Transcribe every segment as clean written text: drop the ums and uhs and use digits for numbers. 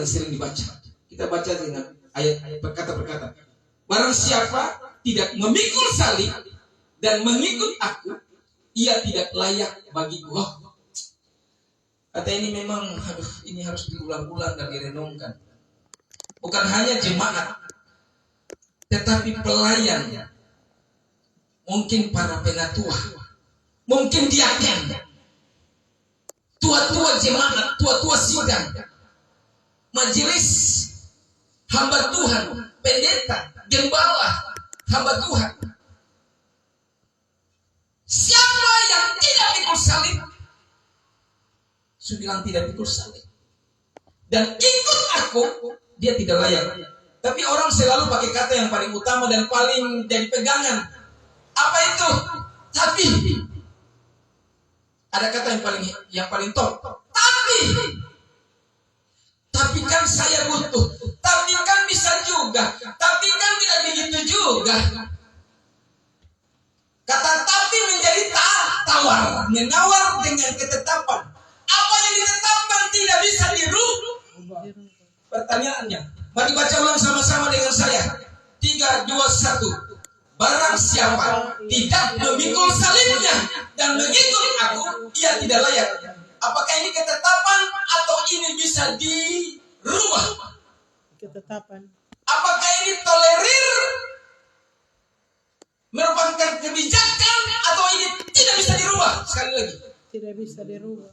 paling sering dibaca. Kita baca dengan ayat-ayat berkata. Barang siapa tidak memikul salib dan mengikut aku, ia tidak layak bagiku. Kata ini memang, ini harus diulang-ulang dan direnungkan. Bukan hanya jemaat, tetapi pelayan, mungkin para penatua, mungkin diaken, tua-tua jemaat, tua-tua sidang, majelis hamba Tuhan, pendeta, gembala, hamba Tuhan. Siapa yang tidak pikul salib, saya bilang tidak pikul salib, dan ikut aku, dia tidak layak. Tapi orang selalu pakai kata yang paling utama dan paling jadi pegangan. Apa itu? Tapi. Ada kata yang paling top. Tapi kan saya butuh. Tapi kan bisa juga. Tapi kan tidak begitu juga. Kata tapi menjadi tawar, menawar dengan ketetapan. Apa yang ditetapkan tidak bisa dirubah. Pertanyaannya, mari baca ulang sama-sama dengan saya. 3, 2, 1. Barang siapa tidak memikul salibnya dan mengikut aku, ia tidak layak. Apakah ini ketetapan atau ini bisa dirubah? Ketetapan. Apakah ini tolerir, merupakan kebijakan, atau ini tidak bisa dirubah? Sekali lagi. Tidak bisa dirubah.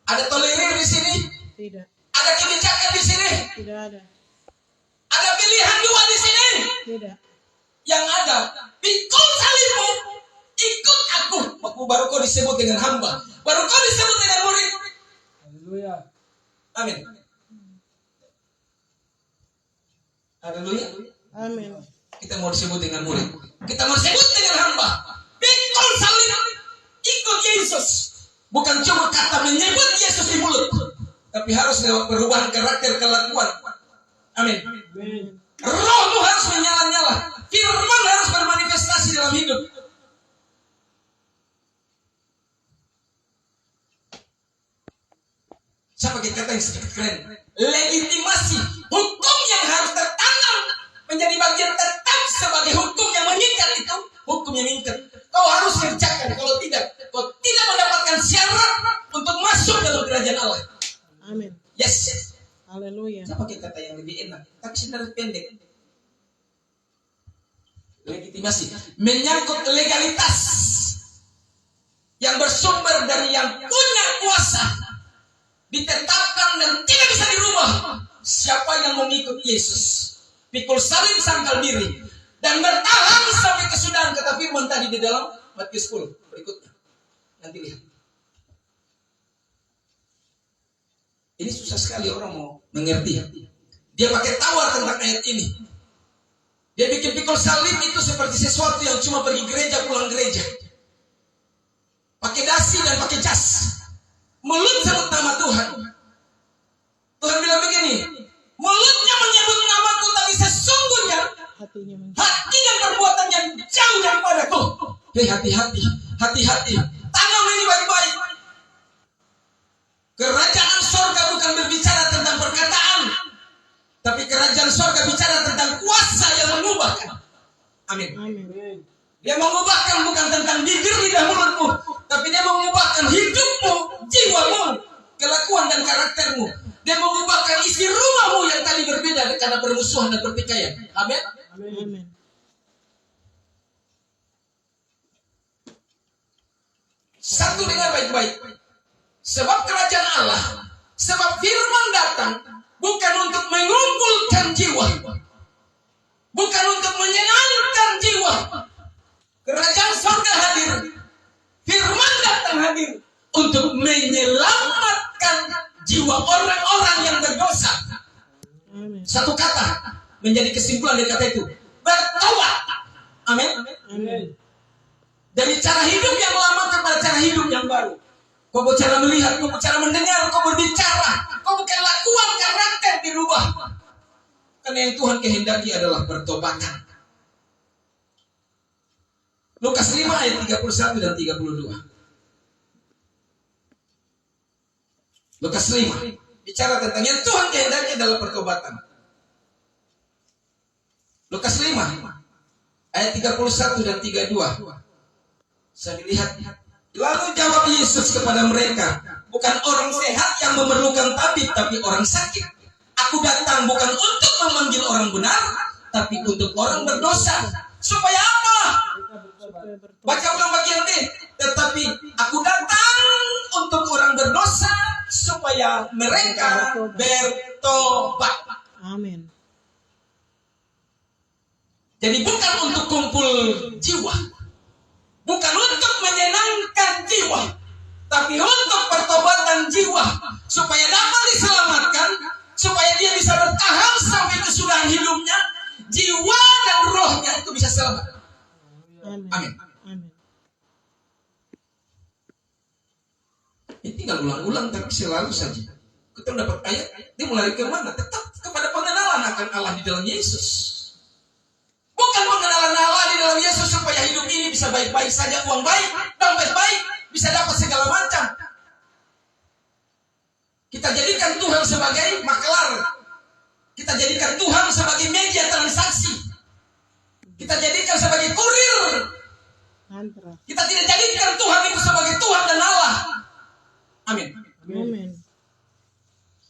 Ada tolerir di sini? Tidak. Ada kebijakan di sini? Tidak ada. Ada pilihan dua di sini? Tidak. Yang ada, pikul salibmu, ikut aku. Baru kau disebut dengan hamba, baru kau disebut dengan murid. Haleluya. Amin. Haleluya. Amin. Kita mau disebut dengan murid, kita mau disebut dengan hamba. Pikul salib, ikut Yesus. Bukan cuma kata menyebut Yesus di mulut, tapi harus lewat perubahan karakter, kelakuan. Amin. Rohmu harus menyala-nyala, firman harus bermanifestasi dalam hidup. Saya pakai kata yang sedikit keren. Legitimasi, hukum yang harus tertanam menjadi bagian tetap sebagai hukum yang mengikat itu, hukum yang mengikat. Kau harus kerjakan, kalau tidak, kau tidak mendapatkan syarat untuk masuk dalam kerajaan Allah. Amin. Yes. Haleluya. Saya pakai kata yang lebih enak, tapi sebenarnya pendek. Legitimasi menyangkut legalitas yang bersumber dari yang punya kuasa, ditetapkan dan tidak bisa dirubah. Siapa yang mengikut Yesus, pikul salib sangkal diri dan bertahan sampai kesudahan, kata firman tadi di dalam Matius 10 berikutnya. Nanti lihat. Ini susah sekali orang mau mengerti. Dia pakai tawar tentang ayat ini. Dia bikin pikul salib itu seperti sesuatu yang cuma pergi gereja, pulang gereja. Pakai dasi dan pakai jas. Mulut sebut nama Tuhan. Tuhan bilang begini, mulutnya menyebut namaku, tapi sesungguhnya hati dan perbuatannya jauh daripadaku. Hei, hati-hati, hati-hati. Tanam ini baik-baik. Kerajaan sorga bukan berbicara tentang perkataan, tapi kerajaan sorga bicara tentang kuasa yang mengubahkan. Amin. Amin. Dia mengubahkan bukan tentang bibir, lidah, mulutmu, tapi dia mengubahkan hidupmu, jiwamu, kelakuan dan karaktermu. Dia mengubahkan isi rumahmu yang tadi berbeda karena permusuhan dan pertikaian. Amin. Amin. Satu dengar baik-baik. Sebab kerajaan Allah, sebab firman datang bukan untuk mengumpulkan jiwa, bukan untuk menyenangkan jiwa. Kerajaan surga hadir, firman datang hadir untuk menyelamatkan jiwa orang-orang yang berdosa. Satu kata menjadi kesimpulan dari kata itu, bertobat. Amin. Dari cara hidup yang lama kepada cara hidup yang baru. Kau berbicara melihat, kau berbicara mendengar, kau berbicara, kau bukan lakuan karakter dirubah. Karena yang Tuhan kehendaki adalah pertobatan. Lukas 5 ayat 31 dan 32. Lukas 5 bicara tentang yang Tuhan kehendaki adalah pertobatan. Lukas 5 ayat 31 dan 32. Saya lihat, lalu jawab Yesus kepada mereka, bukan orang sehat yang memerlukan tabib, tapi orang sakit. Aku datang bukan untuk memanggil orang benar, tapi untuk orang berdosa. Supaya apa? Baca ulang bagian B. Tetapi aku datang untuk orang berdosa, supaya mereka bertobat. Amin. Jadi bukan untuk kumpul jiwa, bukan untuk menyenangkan jiwa, tapi untuk pertobatan jiwa, supaya dapat diselamatkan, supaya dia bisa bertahan sampai kesudahan hidupnya, jiwa dan rohnya itu bisa selamat. Amin. Amin. Ini tinggal ulang-ulang tapi selalu saja. Kita dapat ayat, dia mulai ke mana? Tetap kepada pengenalan akan Allah di dalam Yesus. Bukan pengenalan Allah di dalam Yesus supaya hidup ini bisa baik-baik saja, uang baik, dompet baik, bisa dapat segala macam. Kita jadikan Tuhan sebagai maklar. Kita jadikan Tuhan sebagai media transaksi. Kita jadikan sebagai kurir. Kita tidak jadikan Tuhan itu sebagai Tuhan dan Allah. Amin. Amin.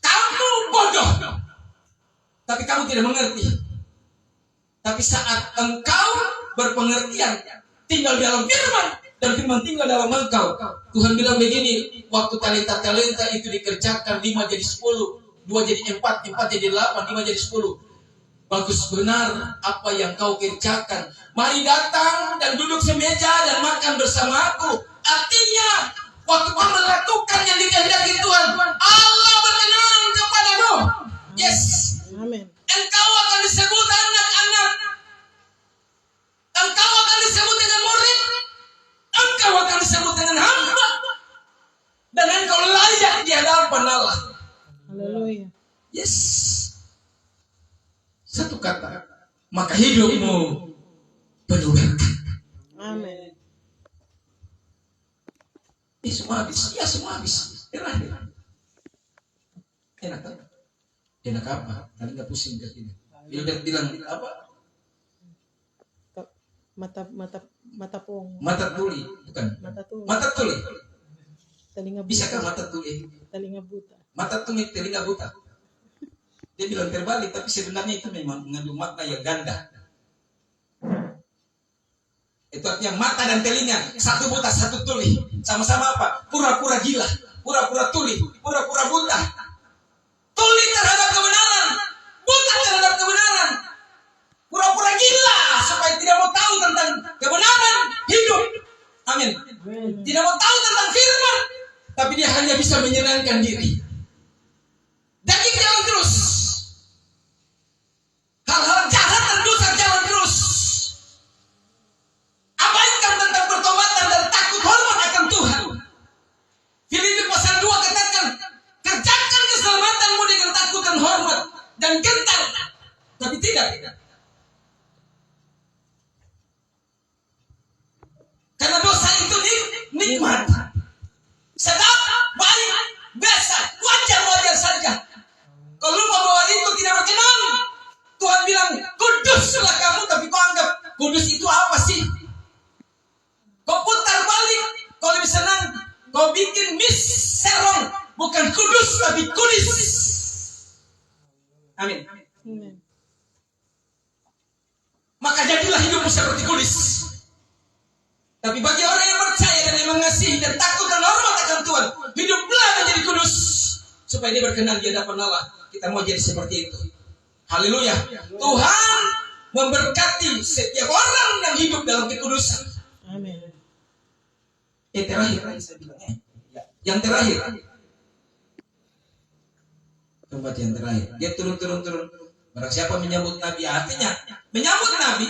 Kamu bodoh, tapi kamu tidak mengerti. Tapi saat engkau berpengertian, tinggal dalam firman, dan firman tinggal dalam engkau. Tuhan bilang begini, waktu talenta itu dikerjakan, 5 jadi 10, 2 jadi 4, 4 jadi 8, 5 jadi 10. Bagus benar apa yang kau kerjakan. Mari datang dan duduk semeja dan makan bersama aku. Artinya, waktu kau melakukan yang dikehendaki Tuhan, Allah berkenan kepadamu. Yes. Amin. Engkau akan disebut anak-anak. Engkau akan disebut dengan murid. Engkau akan disebut dengan hamba. Dan engkau layak di hadapan Allah. Haleluya. Yes. Satu kata, maka hidupmu penuh berkat. Amin. Ini semua habis. Ya semua habis. Enak kan? Enak apa? Tadi nggak pusing ke sini. Dia bilang apa? Mata pong. Mata tuli, bukan? Mata tuli. Mata tuli. Telinga buta. Bisakah mata tuli? Telinga buta. Mata tuli, telinga buta. Dia bilang terbalik, tapi sebenarnya itu memang mengandung makna yang ganda. Itu artinya mata dan telinga, satu buta, satu tuli. Sama-sama apa? Pura-pura gila, pura-pura tuli, pura-pura buta. Tuli terhadap kebenaran, buta terhadap kebenaran. Pura-pura gila supaya tidak mau tahu tentang kebenaran hidup. Amin. Tidak mau tahu tentang firman, tapi dia hanya bisa menyenangkan diri. Daging jalan terus. Hal-hal jahat dan dosa jalan terus. Abaikan tentang pertobatan dan takut hormat akan Tuhan. Filipi pasal 2 katakan, kerjakan keselamatanmu dengan takut dan hormat dan gentar. Tapi tidak. Karena dosa itu nikmat. Sedap, baik, biasa, wajar-wajar saja. Kalau bahwa itu tidak berkenan, Tuhan bilang, kuduslah kamu, tapi kau anggap kudus itu apa sih? Kau putar balik, kau lebih senang, kau bikin serong, bukan kudus, tapi kudis. Amin. Amin. Maka jadilah hidupmu seperti kudis. Tapi bagi orang yang percaya dan yang mengasihi dan takut dan hormat akan Tuhan, hiduplah menjadi kudus, supaya dia berkenan di hadapan Allah. Kita mau jadi seperti itu. Haleluya. Tuhan memberkati setiap orang yang hidup dalam kekudusan. Amin. Terakhir saya bilangnya. Yang terakhir. Coba yang terakhir. Dia turun. Barang siapa menyambut Nabi, artinya menyambut Nabi,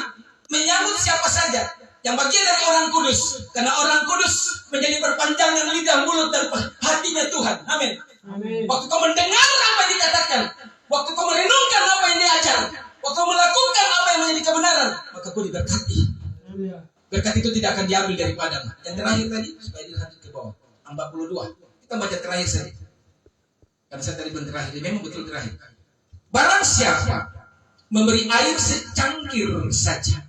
menyambut siapa saja yang bagian dari orang kudus. Karena orang kudus menjadi perpanjangan lidah, mulut dan hatinya Tuhan. Amin. Amin. Waktu kau mendengar apa yang dikatakan, waktu kau merenungkan apa yang diajar, waktu kau melakukan apa yang menjadi kebenaran, maka kau diberkati. Amin. Berkat itu tidak akan diambil daripadamu. Yang terakhir tadi, supaya dilanjut ke bawah. 42. Kita baca terakhir saja. Karena saya tadi pun terakhir, memang betul terakhir. Barang siapa memberi air secangkir saja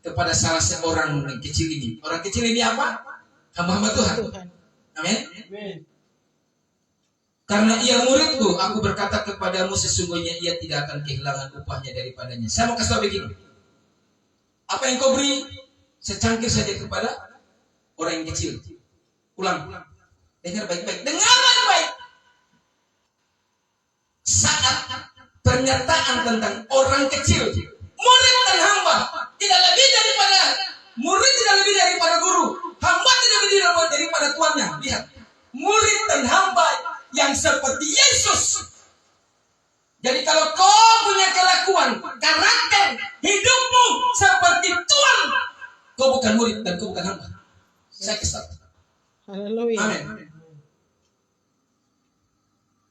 kepada salah seorang yang kecil ini. Orang kecil ini apa? Hamba-hamba Tuhan. Amin. Karena ia muridku, aku berkata kepadamu sesungguhnya ia tidak akan kehilangan upahnya daripadanya. Saya mau kasih tahu begini. Apa yang kau beri secangkir saja kepada orang yang kecil. Ulang. Dengar baik-baik. Dengar baik-baik. Saat pernyataan tentang orang kecil, murid dan hamba, tidak lebih daripada murid, tidak lebih daripada guru, hamba tidak lebih daripada tuannya. Lihat, murid dan hamba yang seperti Yesus. Jadi kalau kau punya kelakuan, karakter, hidupmu seperti Tuhan, kau bukan murid dan kau bukan hamba. Saya kesal. Haleluya. Amin.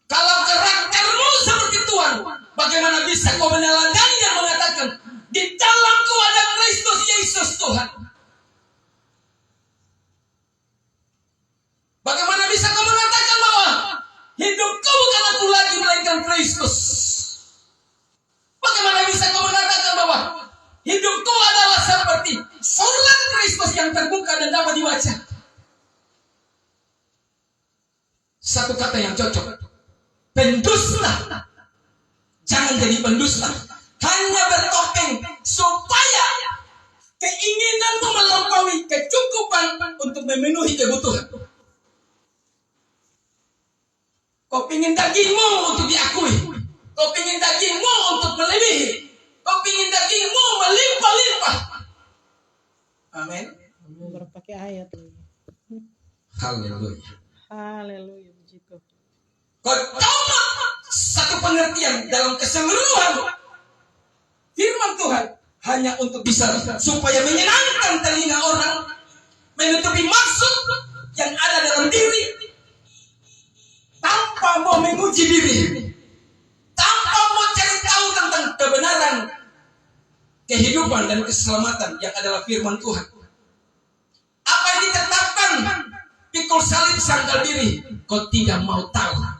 Kalau karaktermu seperti Tuhan, bagaimana bisa kau meneladani dan mengatakan di dalamku ada Kristus Yesus Tuhan? Bagaimana bisa kau mengatakan bahwa hidupku bukan aku lagi melainkan Kristus? Bagaimana bisa kau mengatakan bahwa hidupku adalah seperti surat Kristus yang terbuka dan dapat dibaca? Satu kata yang cocok, pendusta. Jangan jadi pendusta. Hanya bertopeng supaya keinginanmu melampaui kecukupan untuk memenuhi kebutuhan. Kau ingin dagingmu untuk diakui. Kau ingin dagingmu untuk melebihi. Kau ingin dagingmu melimpah-limpah. Amin. Berpakai ayat lagi. Haleluya. Haleluya, begitu. Kau coba satu pengertian dalam keseluruhan firman Tuhan hanya untuk bisa supaya menyenangkan telinga orang, menutupi maksud yang ada dalam diri, tanpa mau menguji diri, tanpa mau cari tahu tentang kebenaran, kehidupan dan keselamatan yang adalah firman Tuhan. Apa yang ditetapkan pikul salib sangkal diri, kau tidak mau tahu.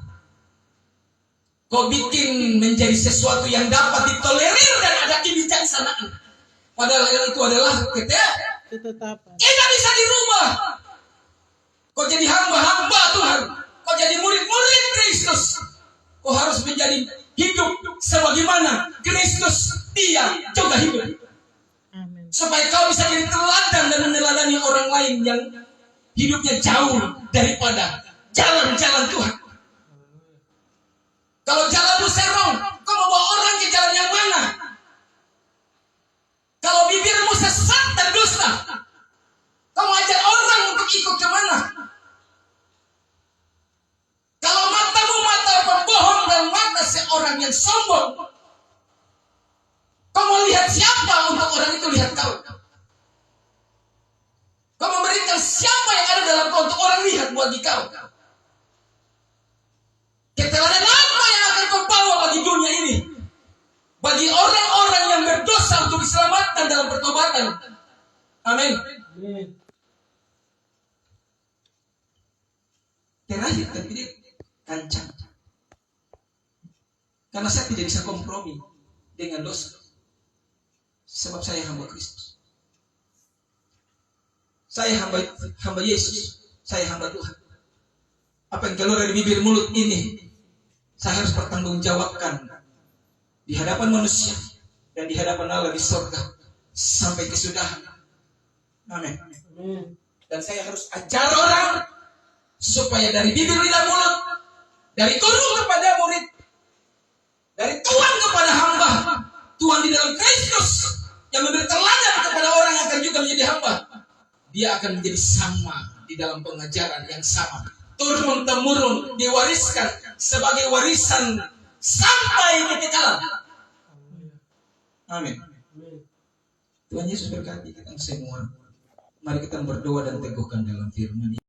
Kau bikin menjadi sesuatu yang dapat ditolerir dan ada kebijaksanaan. Padahal itu adalah Ketetapan. tidak bisa dirubah. Kau jadi hamba-hamba Tuhan. Kau jadi murid-murid Kristus. Kau harus menjadi hidup sebagaimana Kristus dia juga hidup. Amin. Supaya kau bisa jadi teladan dan meneladani orang lain yang hidupnya jauh daripada jalan-jalan Tuhan. Kalau jalanmu serong, kau mau bawa orang ke jalan yang mana? Kalau bibirmu sesat dan dusta, kau mau ajak orang untuk ikut kemana? Kalau matamu mata pembohong dan mata seorang yang sombong, kau mau lihat siapa untuk orang itu lihat kau? Kau memberikan siapa yang ada dalam kau untuk orang lihat bagi kau? Keteladan apa yang akan kau bawa bagi dunia ini? Bagi orang-orang yang berdosa untuk diselamatkan dalam pertobatan. Amin. Terakhir tapi dia kancang. Karena saya tidak bisa kompromi dengan dosa. Sebab saya hamba Kristus. Saya hamba Yesus. Saya hamba Tuhan. Apa yang keluar dari bibir mulut ini, saya harus bertanggungjawabkan di hadapan manusia dan di hadapan Allah di surga sampai kesudahan. Amin. Dan saya harus ajar orang supaya dari bibir lidah mulut, dari guru kepada murid, dari Tuhan kepada hamba, Tuhan di dalam Kristus yang memberi teladan kepada orang yang akan juga menjadi hamba, dia akan menjadi sama di dalam pengajaran yang sama. Turun temurun diwariskan sebagai warisan sampai kekekalan. Amin. Tuhan Yesus berkati kita semua. Mari kita berdoa dan teguhkan dalam firman-Nya.